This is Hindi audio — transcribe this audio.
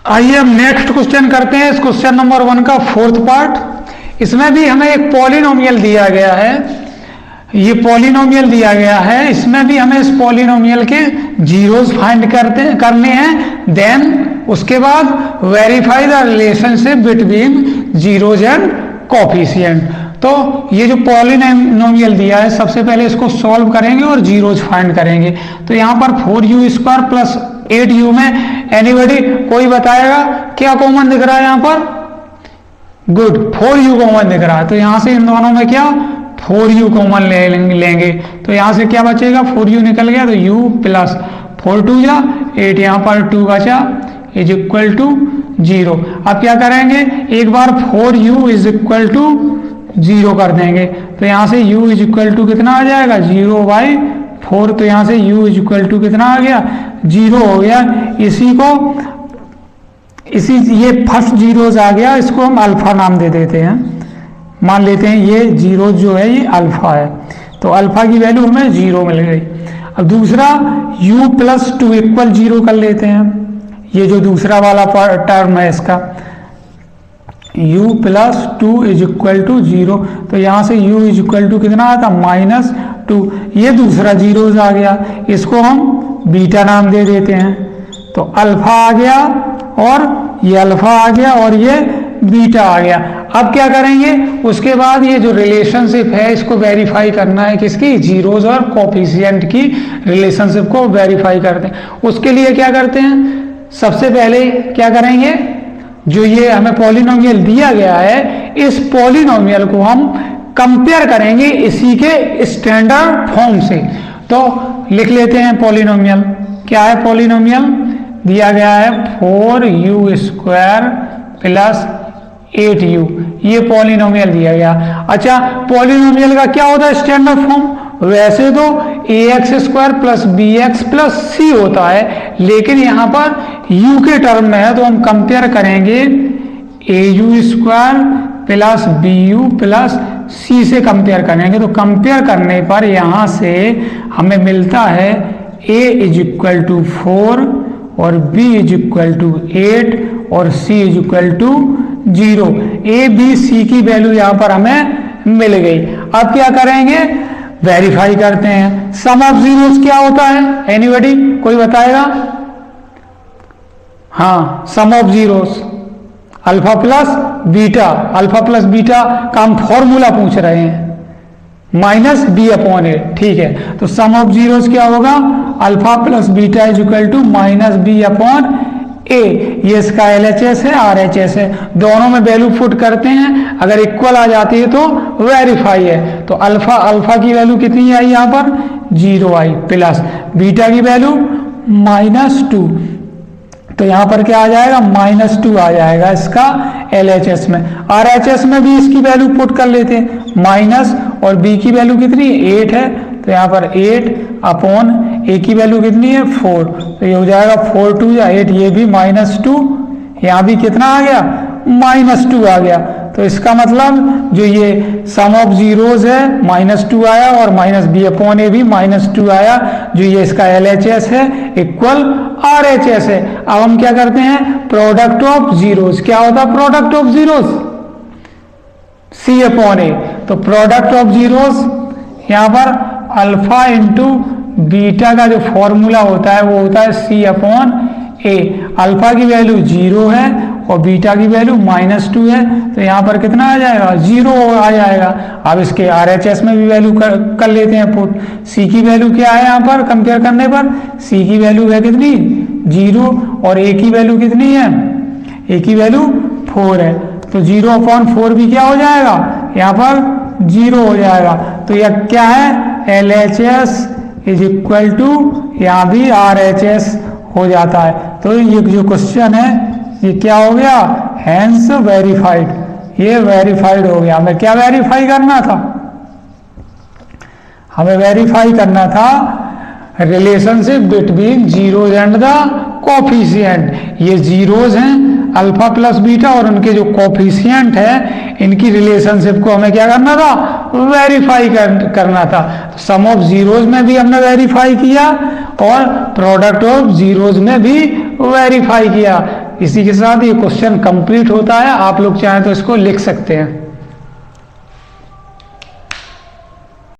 आइए अब नेक्स्ट क्वेश्चन करते हैं। इस क्वेश्चन नंबर 1 का फोर्थ पार्ट। इसमें भी हमें एक पॉलिनोमियल दिया गया है, ये पॉलिनोमियल दिया गया है। इसमें भी हमें इस पॉलिनोमियल के जीरोस फाइंड करने हैं। देन उसके बाद verify the relationship between zeros and coefficient. तो ये जो पॉलिनोमियल दिया है, सबसे पहले इसको सॉल्व करेंगे और जीरोज फाइंड करेंगे। तो यहाँ पर 4u² प्लस 8u में एनीबडी कोई बताएगा क्या कॉमन दिख रहा है? यहाँ पर गुड, 4u कॉमन दिख रहा है। तो यहाँ से इन दोनों में क्या 4u कॉमन लेंगे। तो यहाँ से क्या बचेगा? 4u निकल गया, तो u प्लस 4 2 जा 8, यहाँ पर 2 बचा इज इक्वल टू 0। अब क्या करेंगे? एक बार 4u इज इक्वल टू 0 कर देंगे। तो यहाँ से u इज इक्वल टू कितना आ जाएगा? 0/4। तो यहाँ से u इज इक्वल टू कितना आ गया? 0 हो गया। ये फर्स्ट जीरोज आ गया, इसको हम अल्फा नाम दे देते हैं। मान लेते हैं ये जीरो जो है ये अल्फा है, तो अल्फा की वैल्यू हमें 0 मिल गई। अब दूसरा u प्लस 2 इक्वल 0 कर लेते हैं। ये जो दूसरा वाला टर्म है इसका u plus 2 is equal to 0। तो यहाँ से u इज इक्वल टू कितना आता? -2। ये दूसरा जीरोज आ गया, इसको हम बीटा नाम दे देते हैं। तो अल्फा आ गया और ये अल्फा आ गया और ये बीटा आ गया। अब क्या करेंगे? उसके बाद ये जो रिलेशनशिप है इसको वेरीफाई करना है। किसकी? जीरोज और कोफिशिएंट की रिलेशनशिप को वेरीफाई करते हैं। उसके लिए क्या करते हैं? सबसे पहले क्या करेंगे? जो ये हमें पॉलिनोमियल दिया गया है, इस पॉलिनोमियल को हम कंपेयर करेंगे इसी के स्टैंडर्ड फॉर्म से। तो लिख लेते हैं पॉलिनोमियल। क्या है पॉलिनोमियल? दिया गया है 4u² प्लस 8u, ये पॉलिनोमियल दिया गया। अच्छा, पॉलिनोमियल का क्या होता है स्टैंडर्ड फॉर्म? वैसे तो ax² plus bx plus c होता है, लेकिन यहाँ पर u के टर्म में है, तो हम कंपेयर करेंगे au² plus bu plus c से कंपेयर करेंगे। तो कंपेयर करने पर यहाँ से हमें मिलता है a इज इक्वल टू 4 और b इज इक्वल टू 8 और c is equal to 0। a b c की वैल्यू यहाँ पर हमें मिल गई। अब क्या करेंगे? वेरीफाई करते हैं। सम ऑफ जीरोस क्या होता है? एनीबडी कोई बताएगा? हाँ, sum of zeroes alpha plus beta. Alpha plus beta का हम फॉर्मूला पूछ रहे हैं, -b/a। ठीक है, तो सम ऑफ जीरोस क्या होगा? Alpha plus beta is equal to -b/a। ये इसका LHS है, RHS है, दोनों में वैल्यू पुट करते हैं। अगर इक्वल आ जाती है तो वेरीफाई है। तो अल्फा की वैल्यू कितनी आई? यहाँ पर 0 आई, प्लस बीटा की वैल्यू -2। तो यहाँ पर क्या आ जाएगा? -2 आ जाएगा इसका LHS में। RHS में भी इसकी वैल्यू पुट कर लेते हैं, माइनस, और b की वैल्यू कितनी है? 8 है, तो यहाँ पर 8/a की वैल्यू कितनी है? 4। तो ये हो जाएगा 4 2 या 8, ये भी -2। यहाँ भी कितना आ गया? -2 आ गया। तो इसका मतलब जो ये सम ऑफ जीरोज है -2 आया और -b/a भी -2 आया। जो ये इसका LHS है इक्वल RHS है। अब हम क्या करते हैं? Product of zeros. क्या होता है प्रोडक्ट ऑफ जीरोज? c/a। तो प्रोडक्ट ऑफ जीरोज यहाँ पर अल्फा इंटू बीटा का जो फॉर्मूला होता है वो होता है c/a। अल्फा की वैल्यू 0 है और बीटा की वैल्यू -2 है, तो यहाँ पर कितना आ जाएगा? 0 आ जाएगा। अब इसके RHS में भी वैल्यू कर लेते हैं पुट। c की वैल्यू क्या है? यहाँ पर कंपेयर करने पर c की वैल्यू है कितनी? 0, और a की वैल्यू कितनी है? a की वैल्यू 4 है, तो 0/4 भी क्या हो जाएगा? यहाँ पर 0 हो जाएगा। तो यह क्या है? LHS इज इक्वल टू, यहाँ भी RHS हो जाता है। तो ये जो क्वेश्चन है ये क्या हो गया? Hence verified. ये वेरीफाइड हो गया। हमें क्या वेरीफाई करना था? हमें वेरीफाई करना था relationship between zeros and the coefficient. ये जीरोज हैं अल्फा प्लस बीटा, और उनके जो कोफिशिएंट है इनकी रिलेशनशिप को हमें क्या करना था? वेरीफाई करना था। तो सम ऑफ जीरोज में भी हमने वेरीफाई किया और प्रोडक्ट ऑफ जीरोज में भी वेरीफाई किया। इसी के साथ ये क्वेश्चन कंप्लीट होता है। आप लोग चाहें तो इसको लिख सकते हैं।